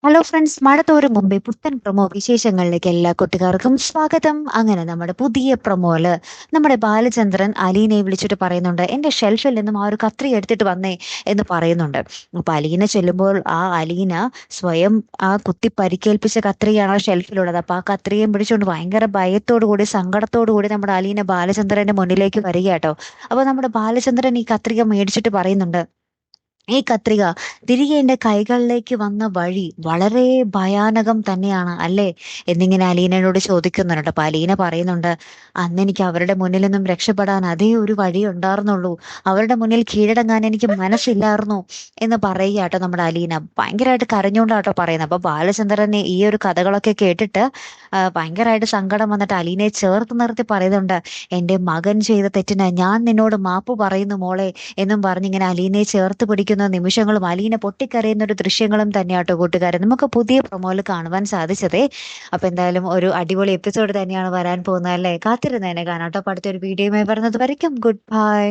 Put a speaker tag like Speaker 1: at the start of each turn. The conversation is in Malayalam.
Speaker 1: ഹലോ ഫ്രണ്ട്സ്, മഴ തോരും മുമ്പേ പുത്തൻ പ്രൊമോ വിശേഷങ്ങളിലേക്ക് എല്ലാ കൂട്ടുകാർക്കും സ്വാഗതം. അങ്ങനെ നമ്മുടെ പുതിയ പ്രൊമോയില് നമ്മുടെ ബാലചന്ദ്രൻ അലീനയെ വിളിച്ചിട്ട് പറയുന്നുണ്ട്, എന്റെ ഷെൽഫിൽ നിന്നും ആ ഒരു കത്രി എടുത്തിട്ട് വന്നേ എന്ന് പറയുന്നുണ്ട്. അപ്പൊ അലീന ചെല്ലുമ്പോൾ ആ അലീന സ്വയം ആ കുത്തി പരിക്കേൽപ്പിച്ച കത്രിയാണ് ആ ഷെൽഫിലുള്ളത്. അപ്പൊ ആ കത്രിയും പിടിച്ചുകൊണ്ട് ഭയങ്കര ഭയത്തോടു കൂടി സങ്കടത്തോടു കൂടി നമ്മുടെ അലീന ബാലചന്ദ്രന്റെ മുന്നിലേക്ക് വരിക കേട്ടോ. അപ്പൊ നമ്മുടെ ബാലചന്ദ്രൻ ഈ കത്രിക മേടിച്ചിട്ട് പറയുന്നുണ്ട്, ഈ കത്രിക തിരികെ എന്റെ കൈകളിലേക്ക് വന്ന വഴി വളരെ ഭയാനകം തന്നെയാണ് അല്ലേ എന്നിങ്ങനെ അലീനയോട് ചോദിക്കുന്നുണ്ട്. അപ്പൊ അലീന പറയുന്നുണ്ട്, അന്ന് എനിക്ക് അവരുടെ മുന്നിൽ നിന്നും രക്ഷപ്പെടാൻ അതേ ഒരു വഴി ഉണ്ടായിരുന്നുള്ളൂ, അവരുടെ മുന്നിൽ കീഴടങ്ങാൻ എനിക്ക് മനസ്സില്ലായിരുന്നു എന്ന് പറയുക കേട്ടോ നമ്മുടെ അലീന. ഭയങ്കരമായിട്ട് കരഞ്ഞുകൊണ്ടാട്ടോ പറയുന്നത്. അപ്പൊ ബാലചന്ദ്രന് ഈ ഒരു കഥകളൊക്കെ കേട്ടിട്ട് ഭയങ്കരമായിട്ട് സങ്കടം വന്നിട്ട് അലീനയെ ചേർത്ത് നിർത്തി പറയുന്നുണ്ട്, എന്റെ മകൻ ചെയ്ത തെറ്റിന് ഞാൻ നിന്നോട് മാപ്പ് പറയുന്നു മോളെ എന്നും പറഞ്ഞിങ്ങനെ അലീനയെ ചേർത്ത് പിടിക്കുന്ന നിമിഷങ്ങളും അലീന പൊട്ടിക്കരയുന്ന ഒരു ദൃശ്യങ്ങളും തന്നെയാട്ടോ കൂട്ടുകാരെ നമുക്ക് പുതിയ പ്രൊമോയിൽ കാണുവാൻ സാധിച്ചതേ. അപ്പൊ എന്തായാലും ഒരു അടിപൊളി എപ്പിസോഡ് തന്നെയാണ് വരാൻ പോകുന്നത് അല്ലേ. കാത്തിരുന്നതിനെ കാണാട്ടോ. അപ്പൊ അടുത്തൊരു വീഡിയോയുമായി വരുന്നത് വരയ്ക്കും ഗുഡ് ബൈ.